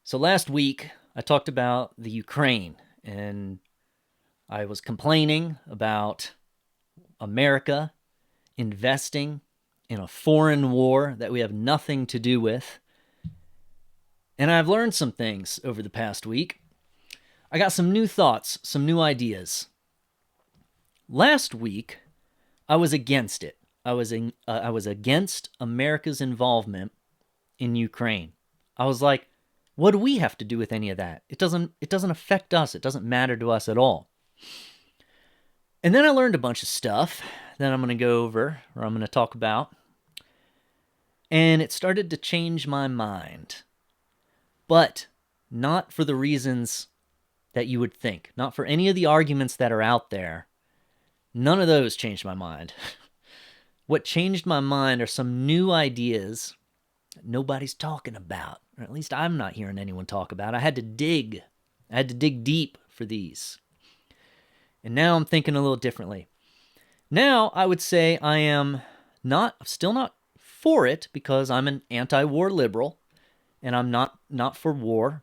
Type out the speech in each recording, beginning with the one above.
So last week, I talked about the Ukraine, and I was complaining about America investing in a foreign war that we have nothing to do with. And I've learned some things over the past week. I got some new thoughts, some new ideas. Last week, I was against it. I was against America's involvement in Ukraine. I was like, what do we have to do with any of that? It doesn't affect us. It doesn't matter to us at all. And then I learned a bunch of stuff that I'm going to go over, or I'm going to talk about. And it started to change my mind. But not for the reasons that you would think. Not for any of the arguments that are out there. None of those changed my mind. What changed my mind are some new ideas that nobody's talking about. Or at least I'm not hearing anyone talk about. I had to dig deep for these. And now I'm thinking a little differently. Now I would say I am still not for it because I'm an anti-war liberal and I'm not for war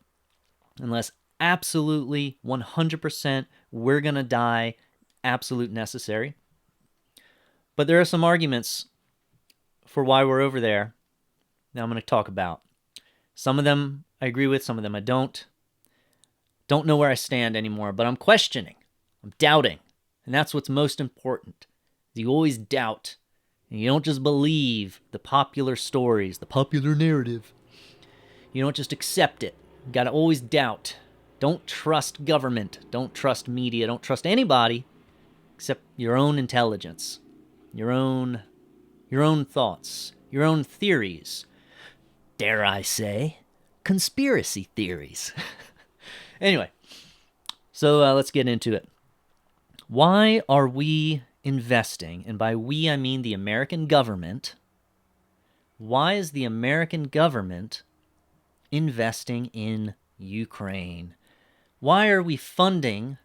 unless absolutely 100% we're going to die, absolute necessary. But there are some arguments for why we're over there that I'm going to talk about. Some of them I agree with, some of them I don't. Don't know where I stand anymore, but I'm questioning. I'm doubting. And that's what's most important. You always doubt. And you don't just believe the popular stories, the popular narrative. You don't just accept it. You got to always doubt. Don't trust government. Don't trust media. Don't trust anybody except your own intelligence, your own thoughts, your own theories. Dare I say, conspiracy theories. Anyway, so let's get into it. Why are we investing? And by we, I mean the American government. Why is the American government investing in Ukraine? Why are we funding,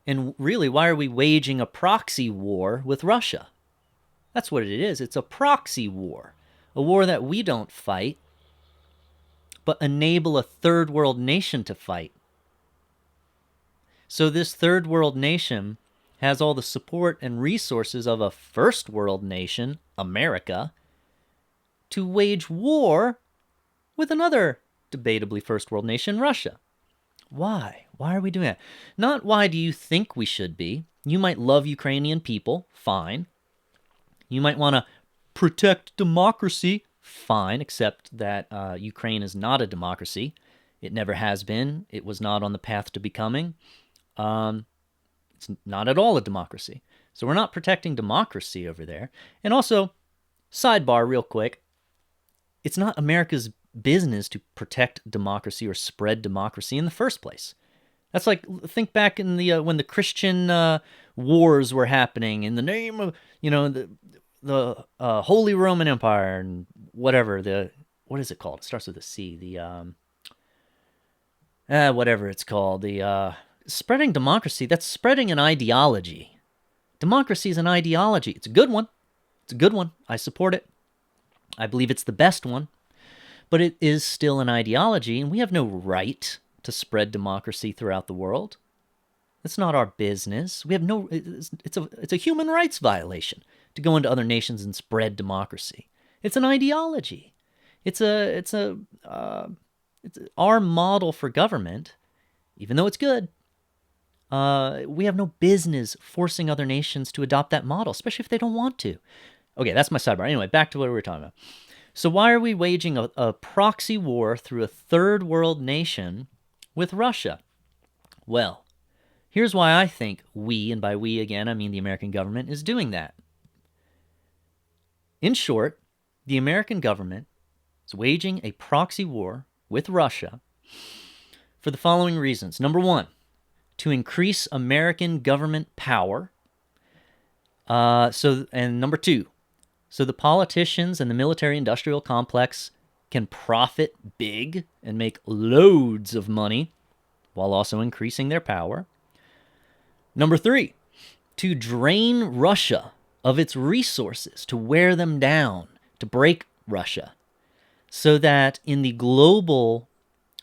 and really, why are we waging a proxy war with Russia? That's what it is. It's a proxy war. A war that we don't fight, but enable a third world nation to fight. So this third world nation has all the support and resources of a first world nation, America, to wage war with another debatably first world nation, Russia. Why? Why are we doing that? Not why do you think we should be. You might love Ukrainian people, fine. You might want to protect democracy, fine, except that Ukraine is not a democracy. It never has been. It was not on the path to becoming. It's not at all a democracy. So we're not protecting democracy over there. And also, sidebar real quick, it's not America's business to protect democracy or spread democracy in the first place. That's like, think back in the when the Christian wars were happening in the name of, the Holy Roman Empire and whatever, what is it called? It starts with a C. Whatever it's called. Spreading democracy, that's spreading an ideology. Democracy is an ideology. It's a good one. It's a good one. I support it. I believe it's the best one. But it is still an ideology, and we have no right to spread democracy throughout the world. It's not our business. We have no. It's a human rights violation to go into other nations and spread democracy. It's an ideology. It's our model for government, even though it's good. We have no business forcing other nations to adopt that model, especially if they don't want to. Okay, that's my sidebar. Anyway, back to what we were talking about. So why are we waging a proxy war through a third world nation with Russia? Well, here's why I think we, and by we again, I mean the American government, is doing that. In short, the American government is waging a proxy war with Russia for the following reasons. Number one, to increase American government power. And number two, so the politicians and the military-industrial complex can profit big and make loads of money while also increasing their power. Number three, to drain Russia of its resources, to wear them down, to break Russia, so that in the global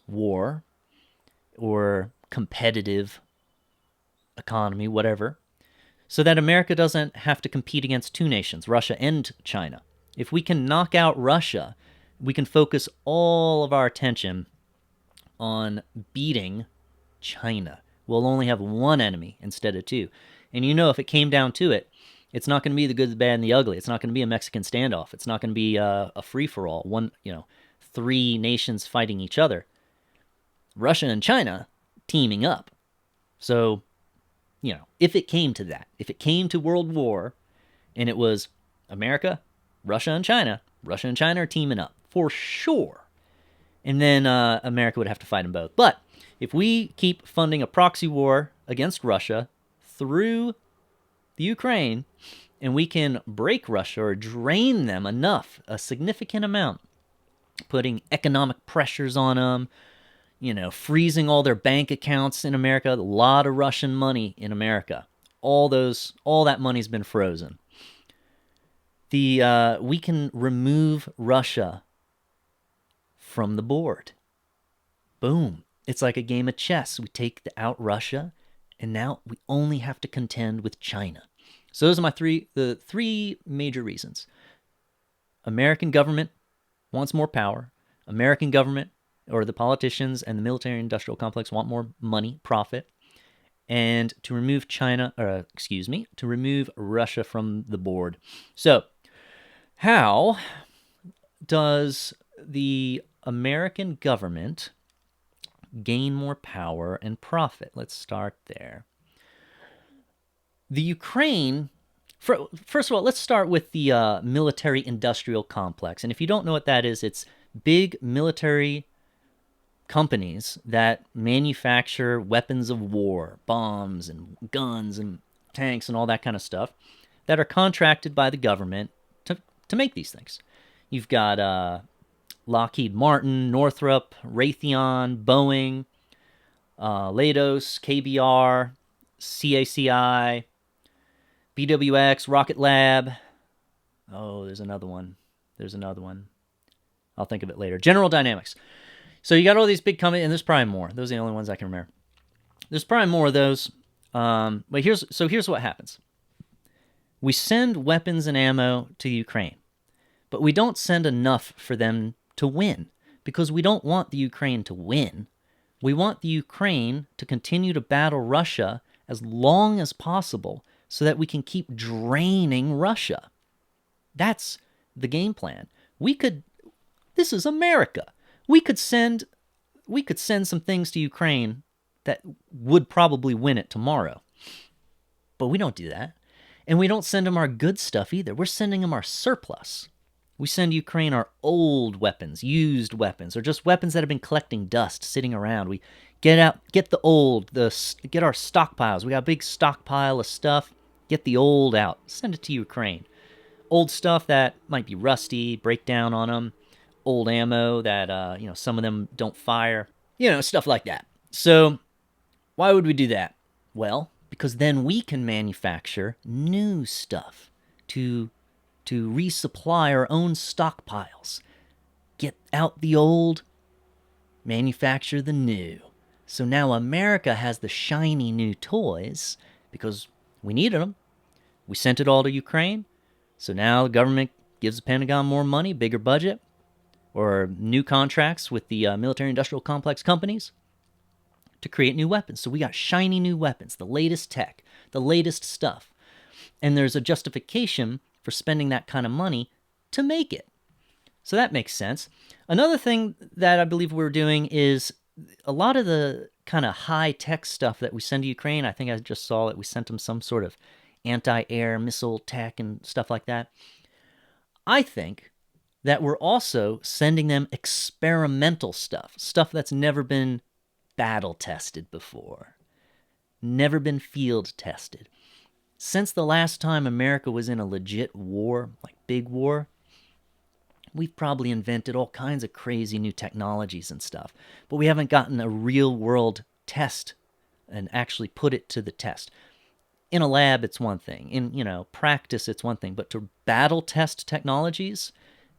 war or competitive economy, whatever, so that America doesn't have to compete against two nations, Russia and China. If we can knock out Russia, we can focus all of our attention on beating China. We'll only have one enemy instead of two. And if it came down to it, it's not going to be the good, the bad, and the ugly. It's not going to be a Mexican standoff. It's not going to be a free-for-all. Three nations fighting each other. Russia and China teaming up. So, if it came to that, if it came to World War, and it was America, Russia, and China are teaming up for sure. And then America would have to fight them both. But if we keep funding a proxy war against Russia through the Ukraine, and we can break Russia or drain them enough, a significant amount, putting economic pressures on them, freezing all their bank accounts in America, a lot of Russian money in America. All that money's been frozen. We can remove Russia from the board. Boom. It's like a game of chess. We take out Russia, and now we only have to contend with China. So those are the three major reasons. American government wants more power. American government, or the politicians and the military-industrial complex, want more money, profit, and to remove Russia from the board. So, how does the American government gain more power and profit? Let's start there. The Ukraine, first of all, let's start with the military-industrial complex. And if you don't know what that is, it's big military companies that manufacture weapons of war, bombs and guns and tanks and all that kind of stuff, that are contracted by the government to make these things. You've got Lockheed Martin, Northrop, Raytheon, Boeing, Leidos, KBR, CACI, BWX, Rocket Lab. Oh, there's another one. I'll think of it later. General Dynamics. So you got all these big companies, and there's probably more. Those are the only ones I can remember. There's probably more of those. But here's what happens. We send weapons and ammo to Ukraine, but we don't send enough for them to win, because we don't want the Ukraine to win. We want the Ukraine to continue to battle Russia as long as possible so that we can keep draining Russia. That's the game plan. This is America. We could send some things to Ukraine that would probably win it tomorrow. But we don't do that. And we don't send them our good stuff either. We're sending them our surplus. We send Ukraine our old weapons, used weapons, or just weapons that have been collecting dust, sitting around. We get our stockpiles. We got a big stockpile of stuff. Get the old out. Send it to Ukraine. Old stuff that might be rusty, break down on them. Old ammo that, some of them don't fire. Stuff like that. So why would we do that? Well, because then we can manufacture new stuff to resupply our own stockpiles. Get out the old, manufacture the new. So now America has the shiny new toys because we needed them. We sent it all to Ukraine. So now the government gives the Pentagon more money, bigger budget, or new contracts with the military-industrial complex companies to create new weapons. So we got shiny new weapons, the latest tech, the latest stuff. And there's a justification for spending that kind of money to make it. So that makes sense. Another thing that I believe we're doing is a lot of the kind of high-tech stuff that we send to Ukraine. I think I just saw that we sent them some sort of anti-air missile tech and stuff like that. I think that we're also sending them experimental stuff that's never been battle tested before, never been field tested. Since the last time America was in a legit war, like big war, we've probably invented all kinds of crazy new technologies and stuff, but we haven't gotten a real world test and actually put it to the test. In a lab, it's one thing. In, practice, it's one thing. But to battle test technologies,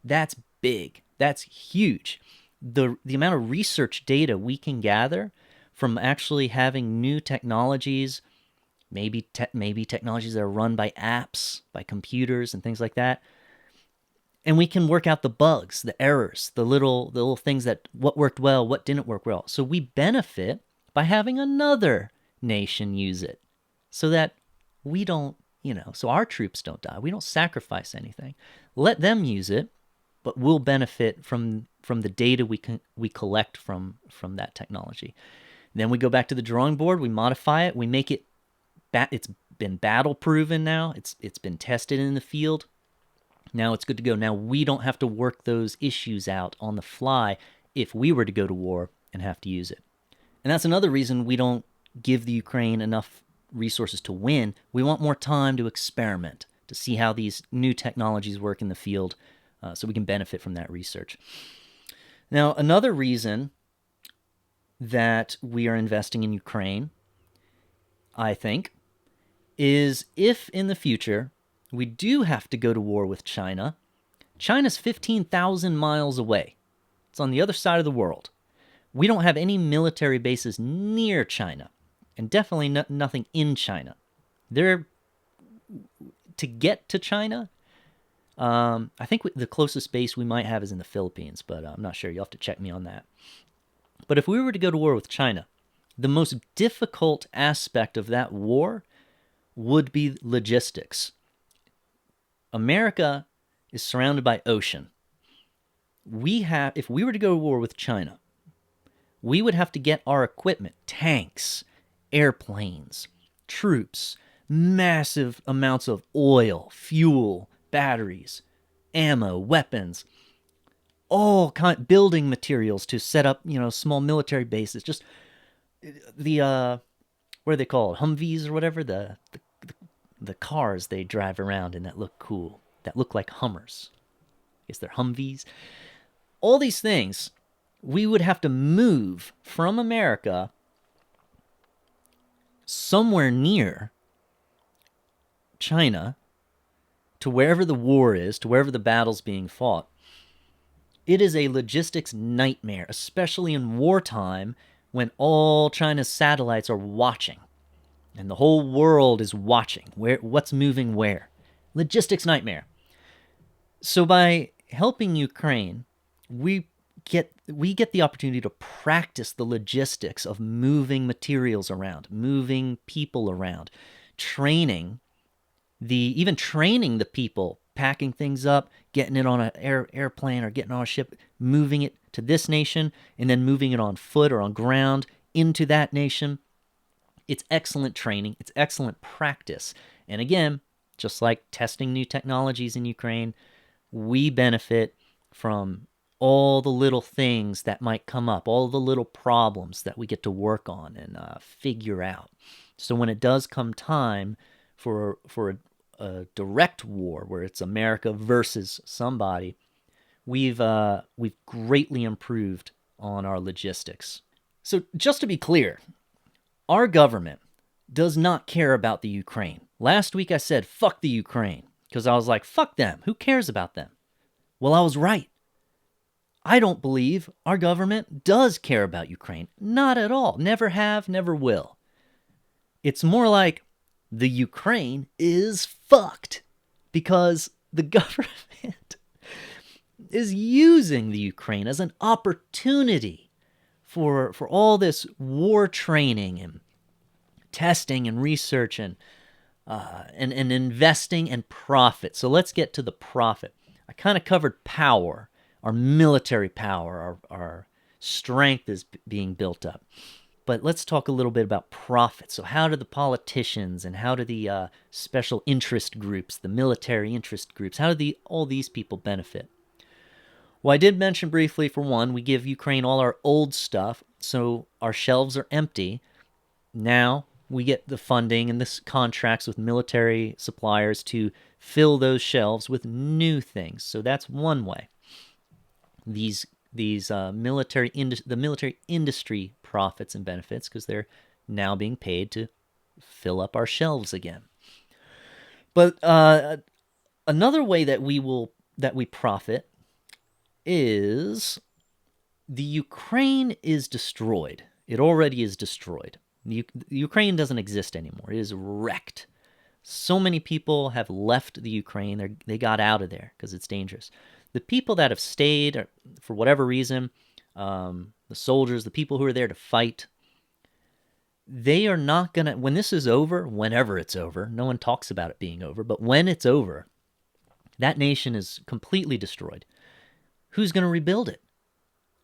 that's big. That's huge. the amount of research data we can gather from actually having new technologies, maybe technologies that are run by apps, by computers and things like that, and we can work out the bugs, the errors, the little things that what worked well, what didn't work well. So we benefit by having another nation use it, so that we don't, so our troops don't die. We don't sacrifice anything. Let them use it, but we'll benefit from the data we collect from that technology. Then we go back to the drawing board. We modify it. We make it. It's been battle proven now. It's been tested in the field. Now it's good to go. Now we don't have to work those issues out on the fly if we were to go to war and have to use it. And that's another reason we don't give the Ukraine enough resources to win. We want more time to experiment, to see how these new technologies work in the field, so we can benefit from that research. Now, another reason that we are investing in Ukraine, I think, is if in the future we do have to go to war with China, China's 15,000 miles away. It's on the other side of the world. We don't have any military bases near China, and definitely nothing in China. To get to China, I think the closest base we might have is in the Philippines, but I'm not sure. You'll have to check me on that. But if we were to go to war with China, the most difficult aspect of that war would be logistics. America is surrounded by ocean. If we were to go to war with China, we would have to get our equipment, tanks, airplanes, troops, massive amounts of oil, fuel, batteries, ammo, weapons, all building materials to set up, small military bases. Just the what are they called? Humvees or whatever, the cars they drive around in that look cool, that look like Hummers. I guess they're Humvees. All these things we would have to move from America somewhere near China to wherever the war is, to wherever the battle's being fought. It is a logistics nightmare, especially in wartime when all China's satellites are watching and the whole world is watching what's moving where. Logistics nightmare. So by helping Ukraine, we get the opportunity to practice the logistics of moving materials around, moving people around, training the people, packing things up, getting it on an airplane or getting on a ship, moving it to this nation, and then moving it on foot or on ground into that nation. It's excellent training. It's excellent practice. And again, just like testing new technologies in Ukraine, we benefit from all the little things that might come up, all the little problems that we get to work on and figure out. So when it does come time for a direct war where it's America versus somebody, we've greatly improved on our logistics. So just to be clear, our government does not care about the Ukraine. Last week I said, fuck the Ukraine, because I was like, fuck them. Who cares about them? Well, I was right. I don't believe our government does care about Ukraine. Not at all. Never have, never will. It's more like the Ukraine is fucked because the government is using the Ukraine as an opportunity for all this war training and testing and research and investing and profit. So let's get to the profit. I kind of covered power, our military power, our strength is being built up. But let's talk a little bit about profit. So how do the politicians and how do the special interest groups, the military interest groups, how do all these people benefit? Well, I did mention briefly, for one, we give Ukraine all our old stuff, so our shelves are empty. Now we get the funding and the contracts with military suppliers to fill those shelves with new things. So that's one way. The military industry profits and benefits, because they're now being paid to fill up our shelves again. But another way that we profit is The Ukraine is destroyed. It already is destroyed. The Ukraine doesn't exist anymore. It is wrecked. So many people have left the Ukraine. They got out of there because it's dangerous. The people that have stayed, for whatever reason, the soldiers, the people who are there to fight, they are not going to, when this is over, whenever it's over, no one talks about it being over, but when it's over, that nation is completely destroyed. Who's going to rebuild it?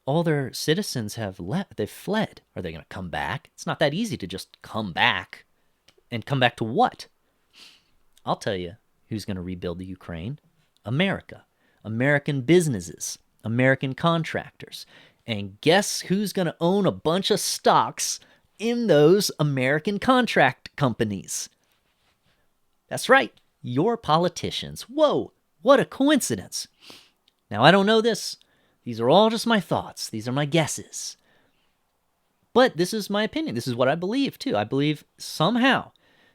All their citizens have left. They've fled. Are they going to come back? It's not that easy to just come back. And come back to what? I'll tell you who's going to rebuild the Ukraine. America. American businesses. American contractors. And guess who's going to own a bunch of stocks in those American contract companies? That's right. Your politicians. Whoa, what a coincidence. Now, I don't know this. These are all just my thoughts. These are my guesses. But this is my opinion. This is what I believe, too. I believe somehow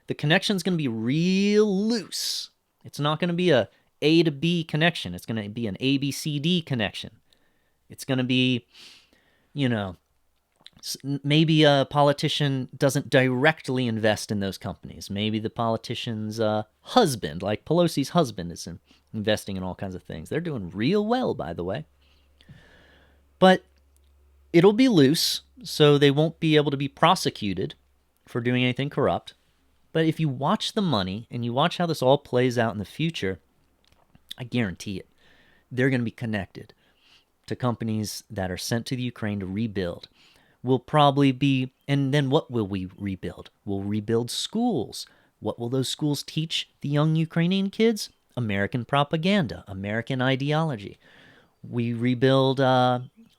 the connection's going to be real loose. It's not going to be a A to B connection. It's going to be an A, B, C, D connection. It's going to be, maybe a politician doesn't directly invest in those companies. Maybe the politician's husband, like Pelosi's husband, is investing in all kinds of things. They're doing real well, by the way. But it'll be loose, so they won't be able to be prosecuted for doing anything corrupt. But if you watch the money and you watch how this all plays out in the future, I guarantee it, they're going to be connected to companies that are sent to the Ukraine to rebuild. Will probably be, and then what will we rebuild? We'll rebuild schools. What will those schools teach the young Ukrainian kids? American propaganda, American ideology. We rebuild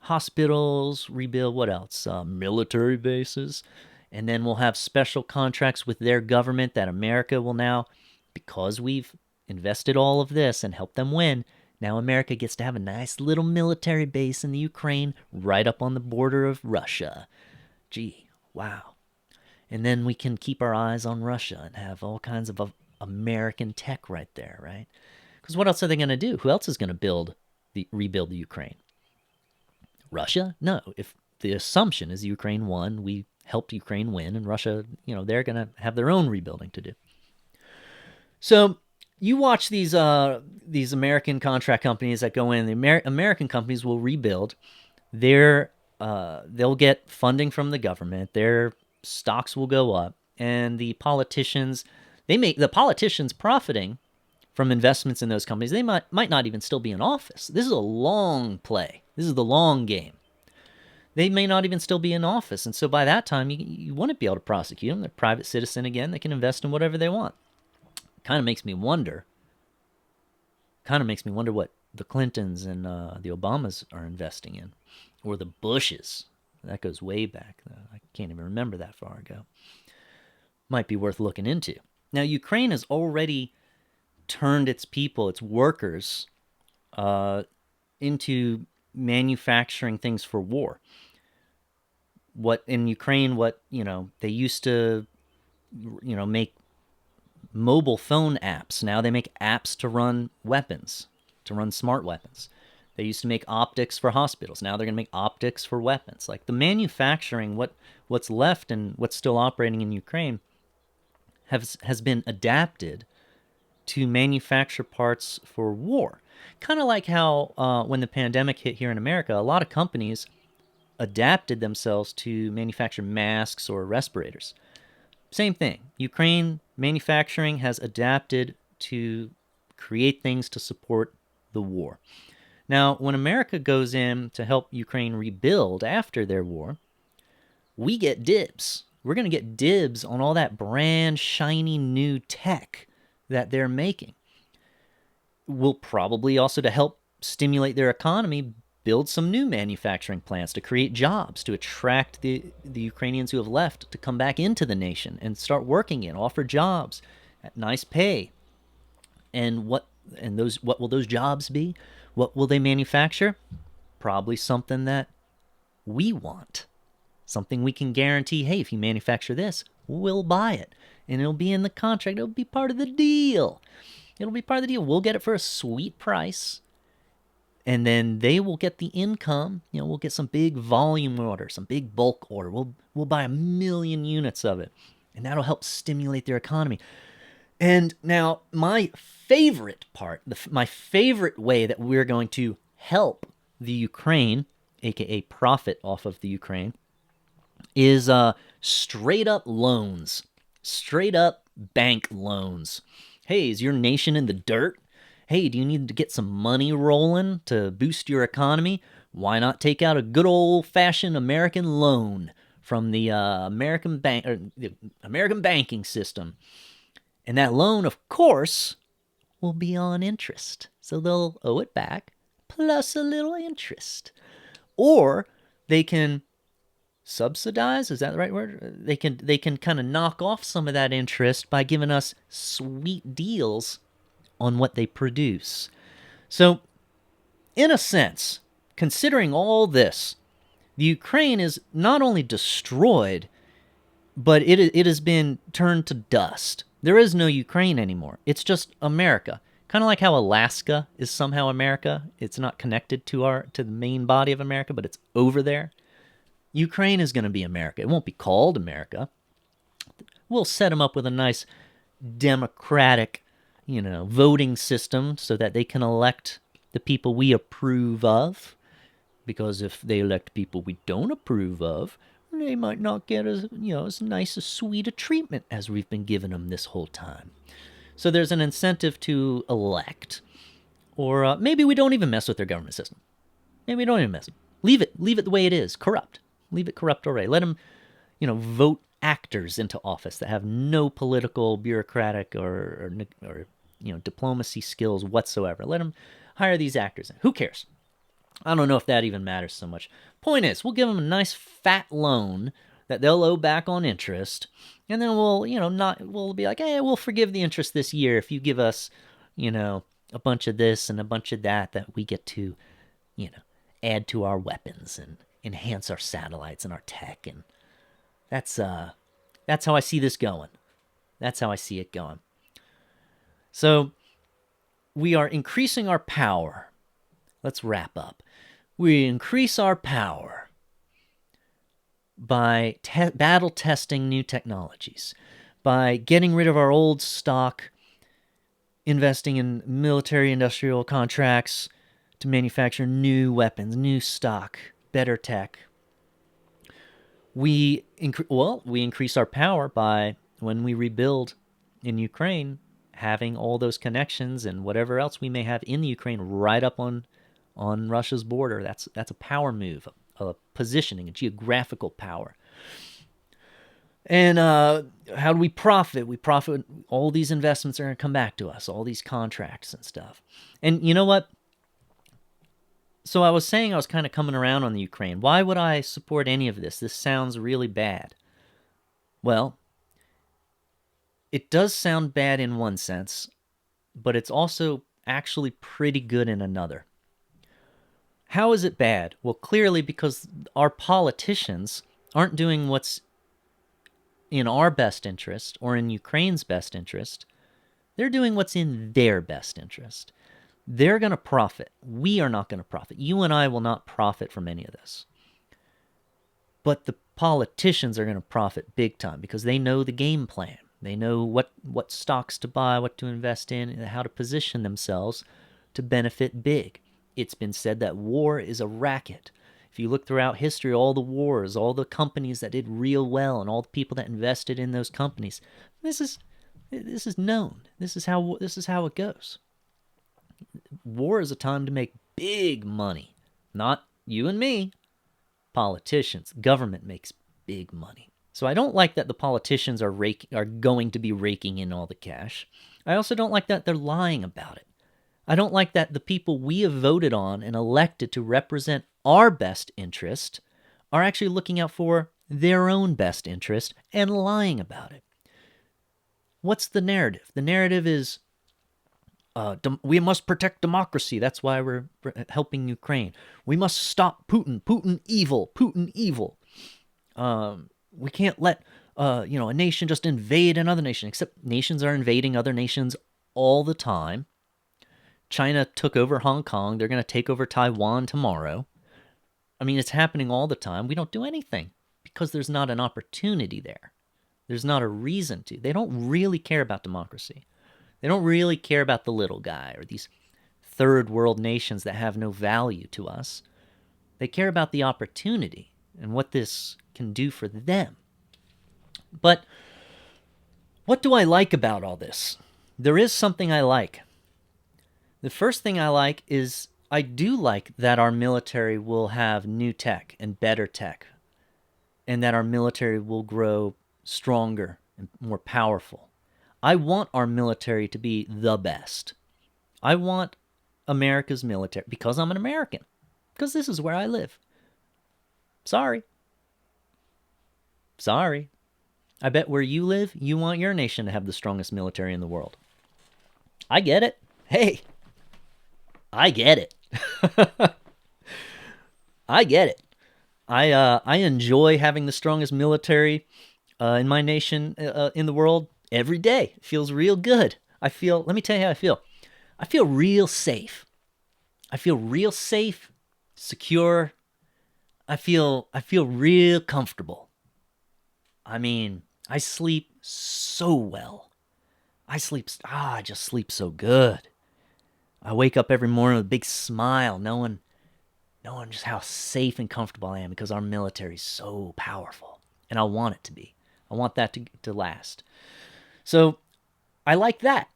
hospitals, rebuild what else? Military bases. And then we'll have special contracts with their government that America will now, because we've invested all of this and helped them win, now America gets to have a nice little military base in the Ukraine right up on the border of Russia. Gee, wow. And then we can keep our eyes on Russia and have all kinds of American tech right there, right? Because what else are they going to do? Who else is going to rebuild the Ukraine? Russia? No. If the assumption is Ukraine won, we helped Ukraine win, and Russia, they're going to have their own rebuilding to do. So you watch these American contract companies that go in. The American companies will rebuild. They'll get funding from the government. Their stocks will go up, and the politicians profiting from investments in those companies. They might not even still be in office. This is a long play. This is the long game. They may not even still be in office, and so by that time, you wouldn't be able to prosecute them. They're a private citizen again. They can invest in whatever they want. Kind of makes me wonder what the Clintons and the Obamas are investing in, or the Bushes. That goes way back. I can't even remember that far ago. Might be worth looking into. Now, Ukraine has already turned its people, its workers, into manufacturing things for war. In Ukraine, they used to, make mobile phone apps. Now they make apps to run weapons, to run smart weapons. They used to make optics for hospitals. Now they're going to make optics for weapons. Like the manufacturing, what's left and what's still operating in Ukraine has been adapted to manufacture parts for war. Kind of like how when the pandemic hit here in America, a lot of companies adapted themselves to manufacture masks or respirators. Same thing. Ukraine manufacturing has adapted to create things to support the war. Now, when America goes in to help Ukraine rebuild after their war, we get dibs. We're going to get dibs on all that brand, shiny new tech that they're making. We'll probably also, to help stimulate their economy, build some new manufacturing plants to create jobs, to attract the Ukrainians who have left to come back into the nation and start working offer jobs at nice pay. And what will those jobs be? What will they manufacture? Probably something that we want. Something we can guarantee, hey, if you manufacture this, we'll buy it. And it'll be in the contract. It'll be part of the deal. We'll get it for a sweet price. and then they will get the income. We'll get some big volume order, some big bulk order. We'll buy 1,000,000 units of it, and that'll help stimulate their economy. And now my favorite part, my favorite way that we're going to help the Ukraine, aka profit off of the Ukraine, is straight up loans, straight up bank loans. Hey, is your nation in the dirt? Hey, do you need to get some money rolling to boost your economy? Why not take out a good old-fashioned American loan from the American banking system? And that loan, of course, will be on interest. So they'll owe it back plus a little interest. Or they can subsidize, is that the right word? They can kind of knock off some of that interest by giving us sweet deals on what they produce. So, in a sense, considering all this, the Ukraine is not only destroyed, but it has been turned to dust. There is no Ukraine anymore. It's just America. Kind of like how Alaska is somehow America. It's not connected to the main body of America, but it's over there. Ukraine is going to be America. It won't be called America. We'll set them up with a nice democratic, voting system so that they can elect the people we approve of. Because if they elect people we don't approve of, they might not get as nice, as sweet a treatment as we've been giving them this whole time. So there's an incentive to elect. Or maybe we don't even mess with their government system. Maybe we don't even mess with it. Leave it the way it is, corrupt. Leave it corrupt already. Let them, vote actors into office that have no political, bureaucratic, or diplomacy skills whatsoever. Let them hire these actors in. Who cares? I don't know if that even matters so much. Point is, we'll give them a nice fat loan that they'll owe back on interest, and then we'll be like, hey, we'll forgive the interest this year if you give us, a bunch of this and a bunch of that we get to, add to our weapons and enhance our satellites and our tech. And that's how I see this going. That's how I see it going. So we are increasing our power. Let's wrap up. We increase our power by battle testing new technologies, by getting rid of our old stock, investing in military industrial contracts to manufacture new weapons, new stock, better tech. We increase our power by, when we rebuild in Ukraine, having all those connections and whatever else we may have in the Ukraine right up on Russia's border. That's a power move, a positioning, a geographical power. And how do we profit? We profit. All these investments are going to come back to us, all these contracts and stuff. And you know what? So I was saying I was kind of coming around on the Ukraine. Why would I support any of this? This sounds really bad. Well, it does sound bad in one sense, but it's also actually pretty good in another. How is it bad? Well, clearly because our politicians aren't doing what's in our best interest or in Ukraine's best interest. They're doing what's in their best interest. They're going to profit. We are not going to profit. You and I will not profit from any of this. But the politicians are going to profit big time because they know the game plan. They know what stocks to buy, what to invest in, and how to position themselves to benefit big. It's been said that war is a racket. If you look throughout history, all the wars, all the companies that did real well, and all the people that invested in those companies, this is known. This is how it goes. War is a time to make big money. Not you and me. Politicians. Government makes big money. So I don't like that the politicians are going to be raking in all the cash. I also don't like that they're lying about it. I don't like that the people we have voted on and elected to represent our best interest are actually looking out for their own best interest and lying about it. What's the narrative? The narrative is we must protect democracy. That's why we're helping Ukraine. We must stop Putin. Putin evil. Putin evil. We can't let a nation just invade another nation, except nations are invading other nations all the time. China took over Hong Kong. They're going to take over Taiwan tomorrow. I mean, it's happening all the time. We don't do anything because there's not an opportunity there. There's not a reason to. They don't really care about democracy. They don't really care about the little guy or these third world nations that have no value to us. They care about the opportunity and what this can do for them. But what do I like about all this? There is something I like. The first thing I like is I do like that our military will have new tech and better tech, and that our military will grow stronger and more powerful. I want our military to be the best. I want America's military, because I'm an American, because this is where I live. Sorry. I bet where you live, you want your nation to have the strongest military in the world. I get it. Hey, I get it. I get it. I enjoy having the strongest military in my nation, in the world, every day. It feels real good. Let me tell you how I feel. I feel real safe. I feel real safe, secure. I feel real comfortable. I mean, I sleep so well. I just sleep so good. I wake up every morning with a big smile, knowing just how safe and comfortable I am because our military is so powerful. And I want it to be. I want that to last. So I like that.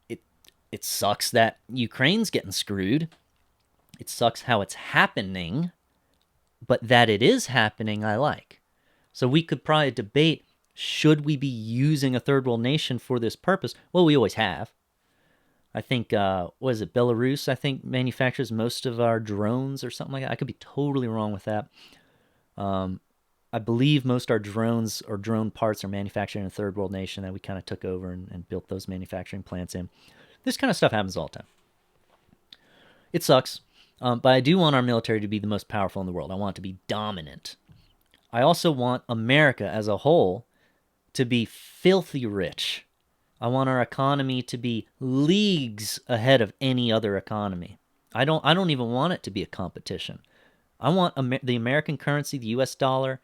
It sucks that Ukraine's getting screwed. It sucks how it's happening. But that it is happening, I like. So we could probably debate, should we be using a third world nation for this purpose? Well, we always have. I think, Belarus, I think, manufactures most of our drones or something like that. I could be totally wrong with that. I believe most of our drones or drone parts are manufactured in a third world nation that we kind of took over and built those manufacturing plants in. This kind of stuff happens all the time. It sucks, but I do want our military to be the most powerful in the world. I want it to be dominant. I also want America as a whole to be filthy rich. I want our economy to be leagues ahead of any other economy. I don't even want it to be a competition. I want the American currency, the US dollar,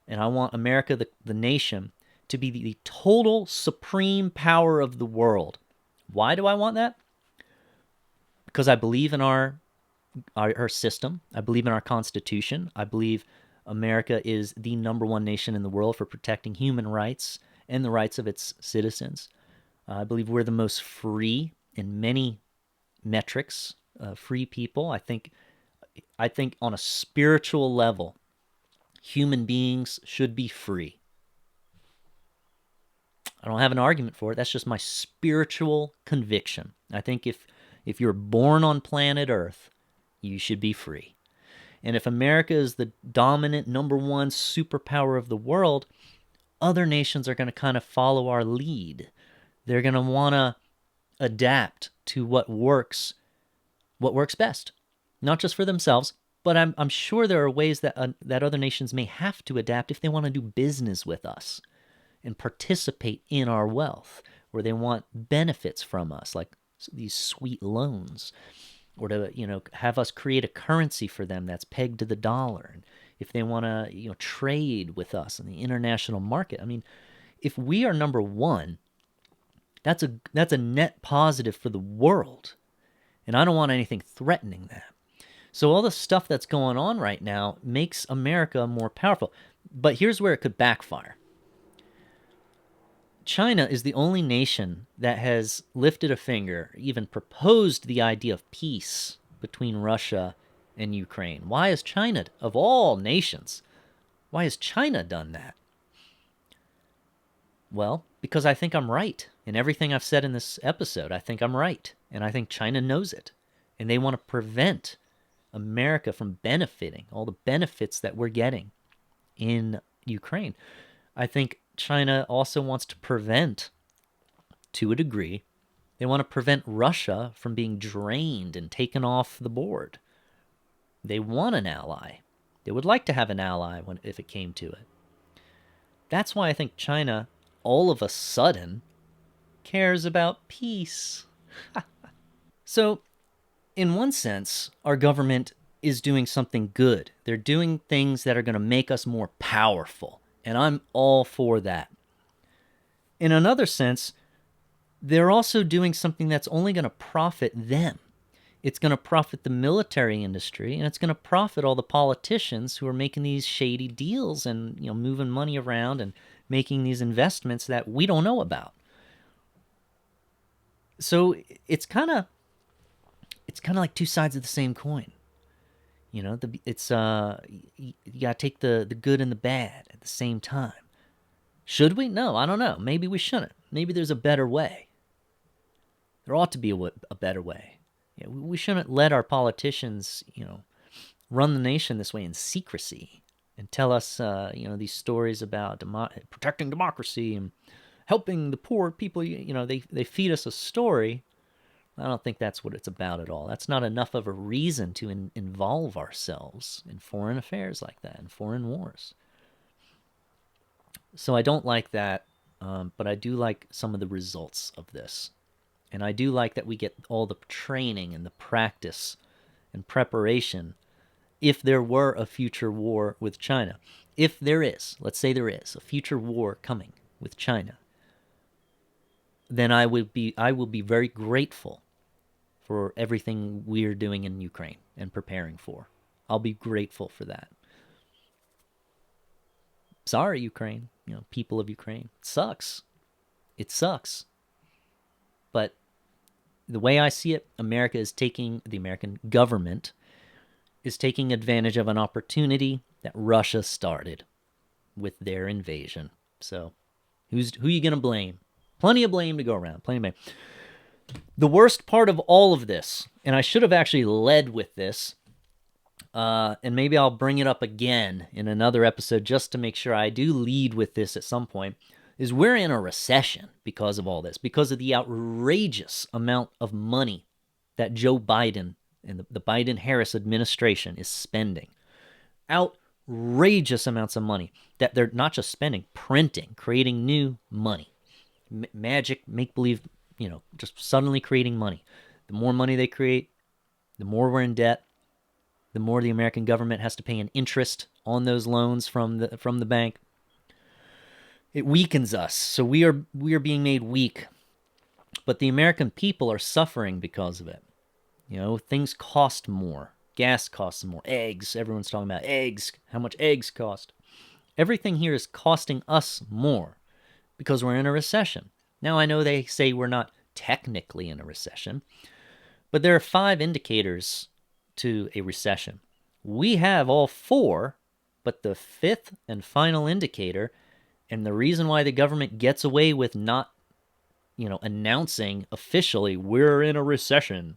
and I want America, the nation, to be the total supreme power of the world. Why do I want that? Because I believe in our system. I believe in our Constitution. I believe America is the number one nation in the world for protecting human rights and the rights of its citizens. I believe we're the most free in many metrics, free people. I think on a spiritual level, human beings should be free. I don't have an argument for it. That's just my spiritual conviction. I think if you're born on planet Earth, you should be free. And if America is the dominant number one superpower of the world, other nations are going to kind of follow our lead. They're going to want to adapt to what works best, not just for themselves, but I'm sure there are ways that other nations may have to adapt if they want to do business with us and participate in our wealth, where they want benefits from us, like these sweet loans, or to have us create a currency for them that's pegged to the dollar. And if they want to trade with us in the international market, I mean, if we are number one, that's a net positive for the world, and I don't want anything threatening that. So all the stuff that's going on right now makes America more powerful. But here's where it could backfire. China is the only nation that has lifted a finger, even proposed the idea of peace between Russia and Ukraine. Why has China, of all nations, why has China done that? Well, because I think I'm right. In everything I've said in this episode, I think I'm right. And I think China knows it. And they want to prevent America from benefiting, all the benefits that we're getting in Ukraine. I think China also wants to prevent, to a degree, they want to prevent Russia from being drained and taken off the board. They want an ally. They would like to have an ally if it came to it. That's why I think China, all of a sudden, cares about peace. So, in one sense, our government is doing something good. They're doing things that are going to make us more powerful, and I'm all for that. In another sense, they're also doing something that's only going to profit them. It's going to profit the military industry, and it's going to profit all the politicians who are making these shady deals and moving money around and making these investments that we don't know about. So it's kind of like two sides of the same coin. You gotta take the good and the bad at the same time. Should we? No, I don't know. Maybe we shouldn't. Maybe there's a better way. There ought to be a better way. We shouldn't let our politicians, run the nation this way in secrecy and tell us, these stories about protecting democracy and helping the poor people. They feed us a story. I don't think that's what it's about at all. That's not enough of a reason to involve ourselves in foreign affairs like that, in foreign wars. So I don't like that, but I do like some of the results of this. And I do like that we get all the training and the practice and preparation if there were a future war with China. If there is, let's say there is a future war coming with China, then I will be very grateful for everything we're doing in Ukraine and preparing for. I'll be grateful for that. Sorry, Ukraine, people of Ukraine. It sucks. It sucks. But the way I see it, the American government is taking advantage of an opportunity that Russia started with their invasion. So who are you going to blame? Plenty of blame to go around. Plenty of blame. The worst part of all of this, and I should have actually led with this, and maybe I'll bring it up again in another episode just to make sure I do lead with this at some point, is we're in a recession because of all this, because of the outrageous amount of money that Joe Biden and the Biden-Harris administration is spending. Outrageous amounts of money that they're not just spending, printing, creating new money. Magic, make-believe, just suddenly creating money. The more money they create, the more we're in debt, the more the American government has to pay an interest on those loans from the bank. It weakens us. So we are being made weak. But the American people are suffering because of it. Things cost more. Gas costs more. Eggs. Everyone's talking about eggs. How much eggs cost. Everything here is costing us more because we're in a recession. Now, I know they say we're not technically in a recession, but there are 5 indicators to a recession. We have all 4, but the 5th and final indicator, and the reason why the government gets away with not, announcing officially we're in a recession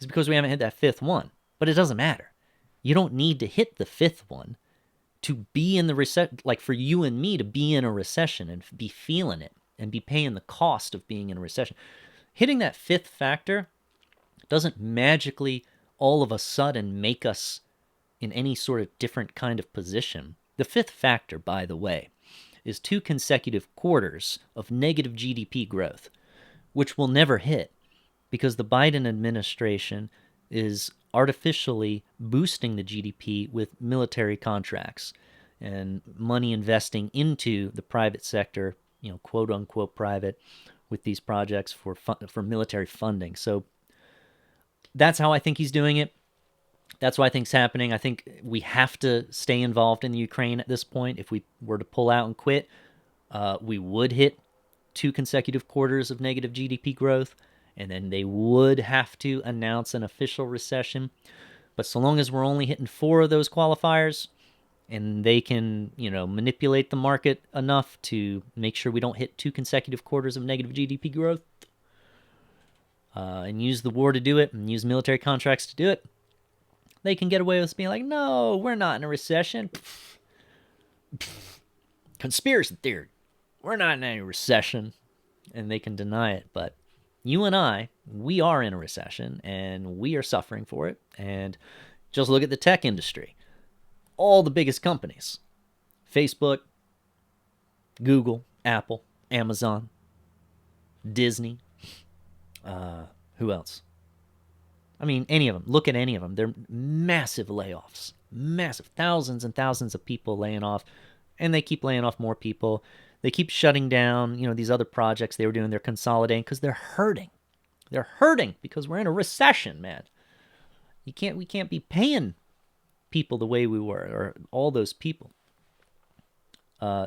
is because we haven't hit that 5th one. But it doesn't matter. You don't need to hit the 5th one to be in the recession, like for you and me to be in a recession and be feeling it and be paying the cost of being in a recession. Hitting that 5th factor doesn't magically all of a sudden make us in any sort of different kind of position. The 5th factor, by the way, is 2 consecutive quarters of negative GDP growth, which will never hit because the Biden administration is artificially boosting the GDP with military contracts and money investing into the private sector, quote unquote private, with these projects for military funding. So that's how I think he's doing it. That's what I think's happening. I think we have to stay involved in the Ukraine at this point. If we were to pull out and quit, we would hit 2 consecutive quarters of negative GDP growth, and then they would have to announce an official recession. But so long as we're only hitting 4 of those qualifiers, and they can, manipulate the market enough to make sure we don't hit 2 consecutive quarters of negative GDP growth, and use the war to do it, and use military contracts to do it, they can get away with being like, no, we're not in a recession. Conspiracy theory. We're not in any recession. And they can deny it. But you and I, we are in a recession, and we are suffering for it. And just look at the tech industry. All the biggest companies. Facebook, Google, Apple, Amazon, Disney. Who else? I mean, any of them. Look at any of them. They're massive layoffs. Massive. Thousands and thousands of people laying off. And they keep laying off more people. They keep shutting down, these other projects they were doing. They're consolidating because they're hurting. They're hurting because we're in a recession, man. We can't be paying people the way we were, or all those people.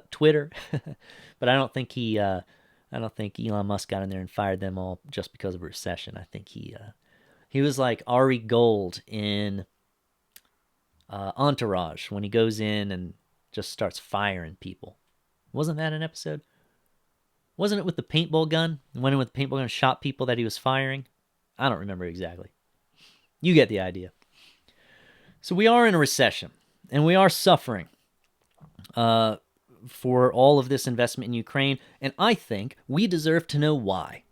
Twitter, but I don't think Elon Musk got in there and fired them all just because of a recession. I think he was like Ari Gold in Entourage when he goes in and just starts firing people. Wasn't that an episode? Wasn't it with the paintball gun? Went in with the paintball gun and shot people that he was firing? I don't remember exactly. You get the idea. So we are in a recession, and we are suffering for all of this investment in Ukraine, and I think we deserve to know why.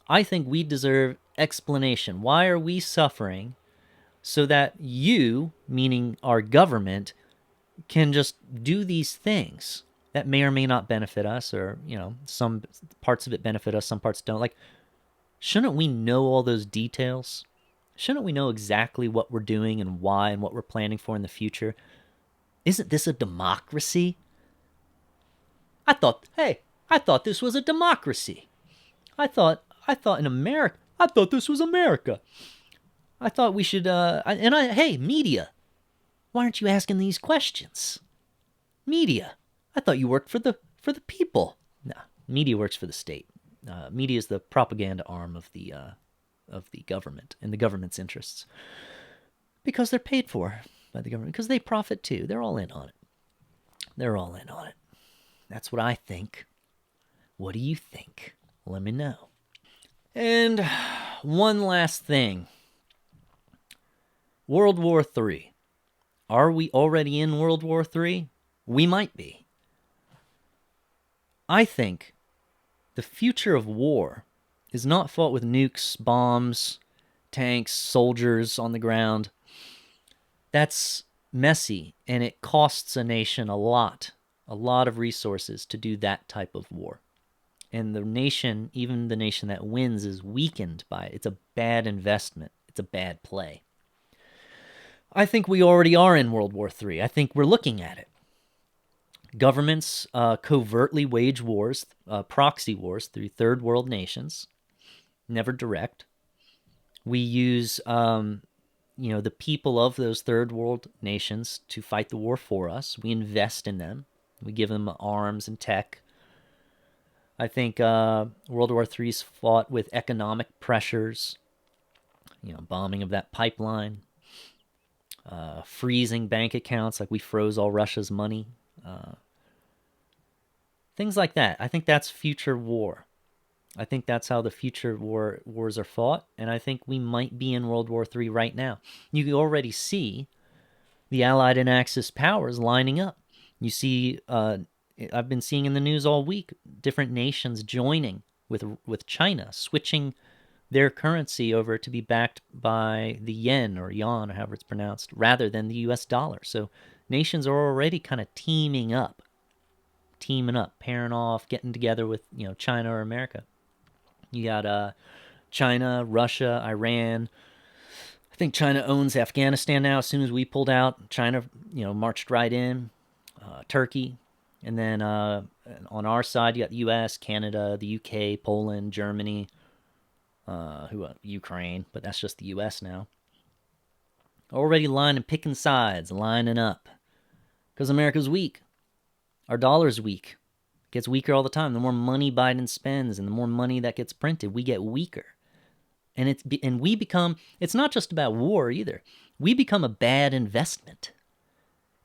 I think we deserve explanation. Why are we suffering so that you, meaning our government, can just do these things that may or may not benefit us, or, some parts of it benefit us, some parts don't. Like, shouldn't we know all those details? Shouldn't we know exactly what we're doing and why and what we're planning for in the future? Isn't this a democracy? I thought this was a democracy. I thought in America, I thought this was America. I thought we should, hey, media, why aren't you asking these questions? Media, I thought you worked for the people. Nah, media works for the state. Media is the propaganda arm of the government and the government's interests, because they're paid for by the government, because they profit too. They're all in on it. That's what I think. What do you think? Let me know. And one last thing. World War III. Are we already in World War III? We might be. I think the future of war is not fought with nukes, bombs, tanks, soldiers on the ground. That's messy, and it costs a nation a lot of resources to do that type of war. And the nation, even the nation that wins, is weakened by it. It's a bad investment. It's a bad play. I think we already are in World War III. I think we're looking at it. Governments covertly wage wars, proxy wars, through third world nations, never direct. We use, the people of those third world nations to fight the war for us. We invest in them. We give them arms and tech. I think World War III is fought with economic pressures, bombing of that pipeline, freezing bank accounts, like we froze all Russia's money. Things like that. I think that's future war. I think that's how the future wars are fought, and I think we might be in World War III right now. You can already see the Allied and Axis powers lining up. You see, I've been seeing in the news all week, different nations joining with China, switching their currency over to be backed by the yen, or yuan, or however it's pronounced, rather than the US dollar. So nations are already kind of teaming up, pairing off, getting together with, China or America. You got China, Russia, Iran. I think China owns Afghanistan now. As soon as we pulled out, China, marched right in. Turkey. And then on our side, you got the U.S., Canada, the U.K., Poland, Germany, Ukraine, but that's just the U.S. now. Already picking sides, lining up. Because America's weak. Our dollar's weak. It gets weaker all the time. The more money Biden spends and the more money that gets printed, we get weaker. And we become, it's not just about war either. We become a bad investment.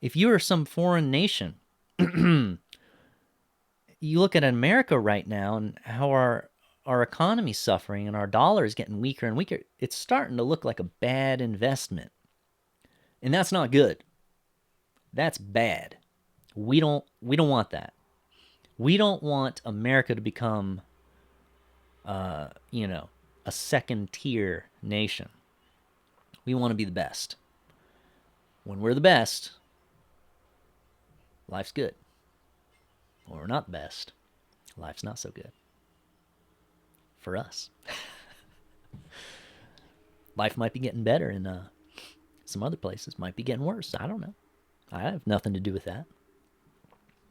If you are some foreign nation, you look at America right now and how our economy's suffering and our dollar is getting weaker and weaker, it's starting to look like a bad investment. And that's not good. That's bad. We don't want that. We don't want America to become, a second-tier nation. We want to be the best. When we're the best, life's good. When we're not the best, life's not so good. For us. life might be getting better in some other places, might be getting worse. I don't know. I have nothing to do with that.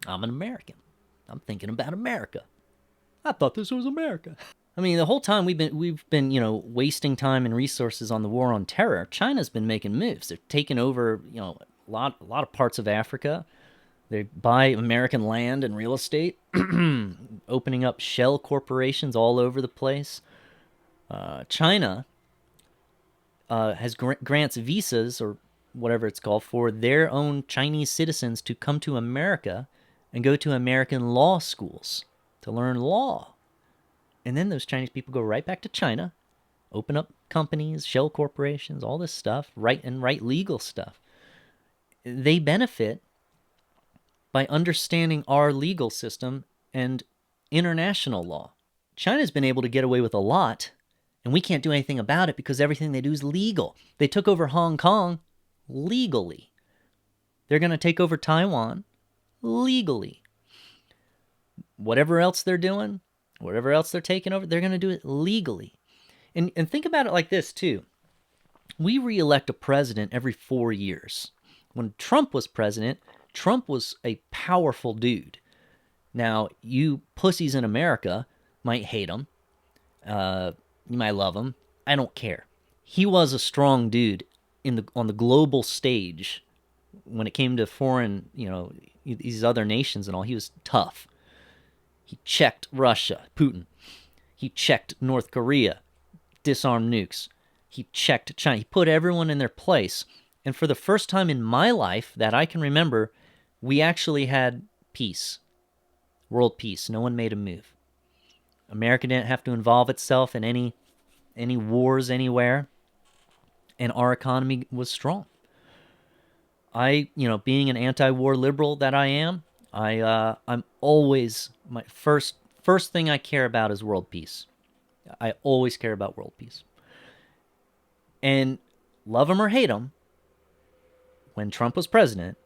I'm an American. I'm thinking about America. I thought this was America. I mean, the whole time we've been wasting time and resources on the war on terror. China's been making moves. They're taking over a lot of parts of Africa. They buy American land and real estate, opening up shell corporations all over the place. China has grants visas or whatever it's called for their own Chinese citizens to come to America and go to American law schools to learn law. And then those Chinese people go right back to China, open up companies, shell corporations, all this stuff, write legal stuff. They benefit by understanding our legal system and international law. China's been able to get away with a lot, and we can't do anything about it because everything they do is legal. They took over Hong Kong legally. They're going to take over Taiwan legally. Whatever else they're doing, whatever else they're taking over, they're going to do it legally. And think about it like this, too. We re-elect a president every 4 years. When Trump was president, Trump was a powerful dude. Now, you pussies in America might hate him. You might love him. I don't care. He was a strong dude on the global stage. When it came to foreign, these other nations and all, he was tough. He checked Russia, Putin. He checked North Korea, disarmed nukes. He checked China. He put everyone in their place. And for the first time in my life that I can remember, we actually had peace, world peace. No one made a move. America didn't have to involve itself in any wars anywhere, and our economy was strong. Being an anti-war liberal that I am, I'm always, my first thing I care about is world peace. I always care about world peace. And love him or hate him, when Trump was president,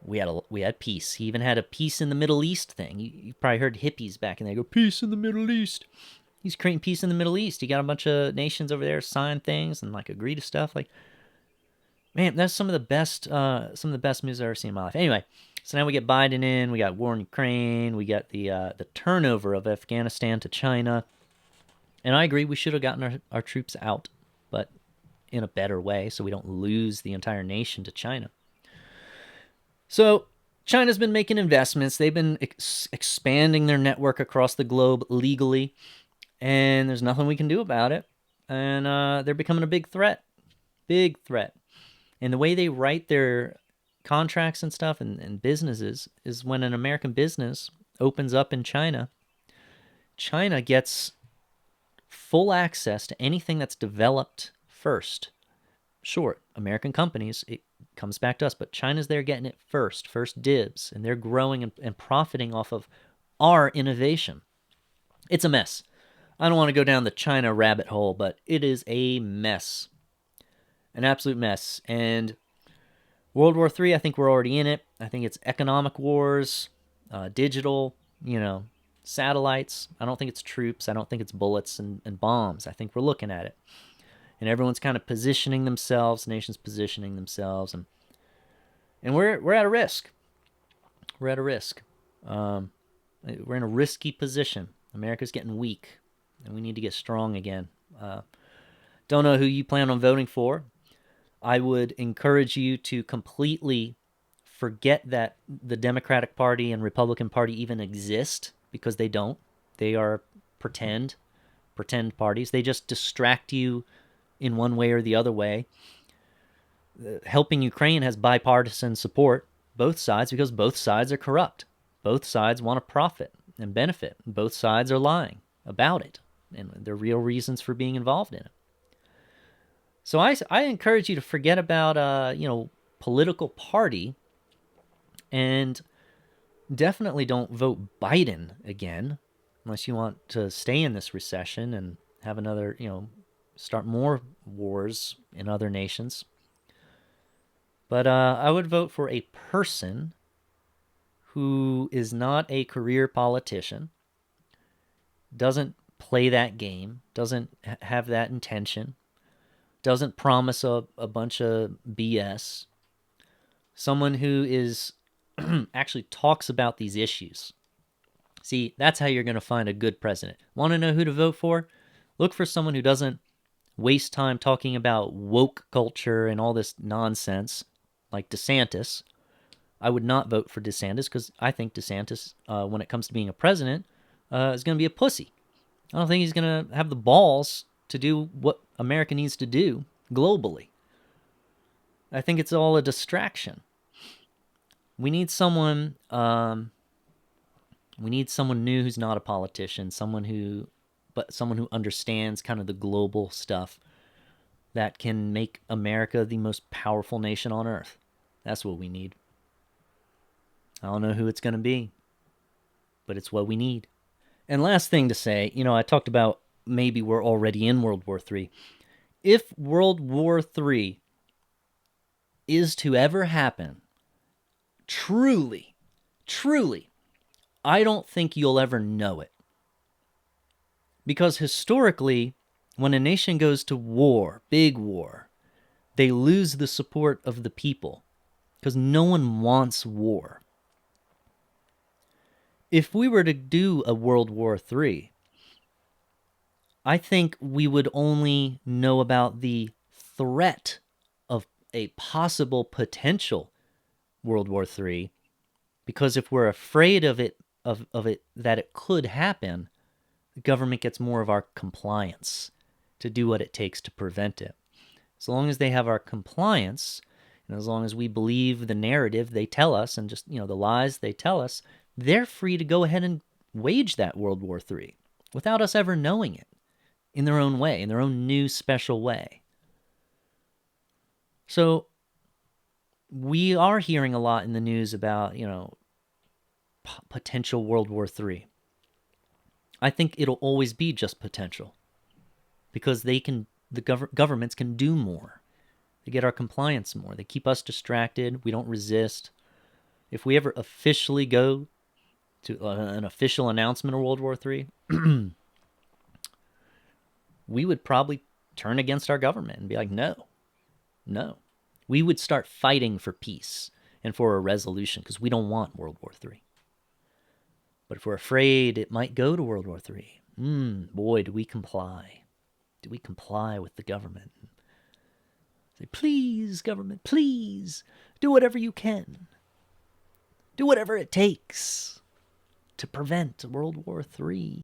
we had peace. He even had a peace in the Middle East thing. You probably heard hippies back in there go, peace in the Middle East. He's creating peace in the Middle East. He got a bunch of nations over there sign things and agree to stuff. Man, that's some of the best moves I've ever seen in my life. Anyway, so now we get Biden in. We got war in Ukraine. We got the turnover of Afghanistan to China. And I agree, we should have gotten our troops out, but in a better way so we don't lose the entire nation to China. So China's been making investments. They've been expanding their network across the globe legally, and there's nothing we can do about it. And they're becoming a big threat. Big threat. And the way they write their contracts and stuff and businesses is when an American business opens up in China, China gets full access to anything that's developed first. Sure, American companies, it comes back to us, but China's there getting it first dibs, and they're growing and profiting off of our innovation. It's a mess. I don't want to go down the China rabbit hole, but it is a mess. An absolute mess. And World War III, I think we're already in it. I think it's economic wars, digital, satellites. I don't think it's troops. I don't think it's bullets and bombs. I think we're looking at it. And everyone's kind of positioning themselves, nations positioning themselves, and we're at a risk. We're at a risk. We're in a risky position. America's getting weak, and we need to get strong again. Don't know who you plan on voting for. I would encourage you to completely forget that the Democratic Party and Republican Party even exist, because they don't. They are pretend parties. They just distract you in one way or the other way. Helping Ukraine has bipartisan support, both sides, because both sides are corrupt. Both sides want to profit and benefit. Both sides are lying about it, and there are real reasons for being involved in it. So I encourage you to forget about political party, and definitely don't vote Biden again unless you want to stay in this recession and have another, start more wars in other nations. But I would vote for a person who is not a career politician, doesn't play that game, doesn't have that intention, doesn't promise a bunch of BS, someone who is actually talks about these issues. See, that's how you're going to find a good president. Want to know who to vote for? Look for someone who doesn't waste time talking about woke culture and all this nonsense, like DeSantis. I would not vote for DeSantis because I think DeSantis, when it comes to being a president, is going to be a pussy. I don't think he's going to have the balls to do what America needs to do globally. I think it's all a distraction. We need someone. We need someone new who's not a politician. Someone who understands kind of the global stuff that can make America the most powerful nation on earth. That's what we need. I don't know who it's going to be, but it's what we need. And last thing to say, I talked about maybe we're already in World War III. If World War III is to ever happen, truly, I don't think you'll ever know it. Because historically, when a nation goes to war, big war, they lose the support of the people because no one wants war. If we were to do a World War III, I think we would only know about the threat of a possible potential World War III, because if we're afraid of it that it could happen, the government gets more of our compliance to do what it takes to prevent it. As long as they have our compliance, and as long as we believe the narrative they tell us and just, the lies they tell us, they're free to go ahead and wage that World War III without us ever knowing it, in their own way, in their own new special way. So we are hearing a lot in the news about, potential World War III. I think it'll always be just potential because the governments can do more. They get our compliance more. They keep us distracted. We don't resist. If we ever officially go to an official announcement of World War III, we would probably turn against our government and be like, no. We would start fighting for peace and for a resolution because we don't want World War III. But if we're afraid it might go to World War III, boy, do we comply. Do we comply with the government? Say, please, government, please, do whatever you can. Do whatever it takes to prevent World War III.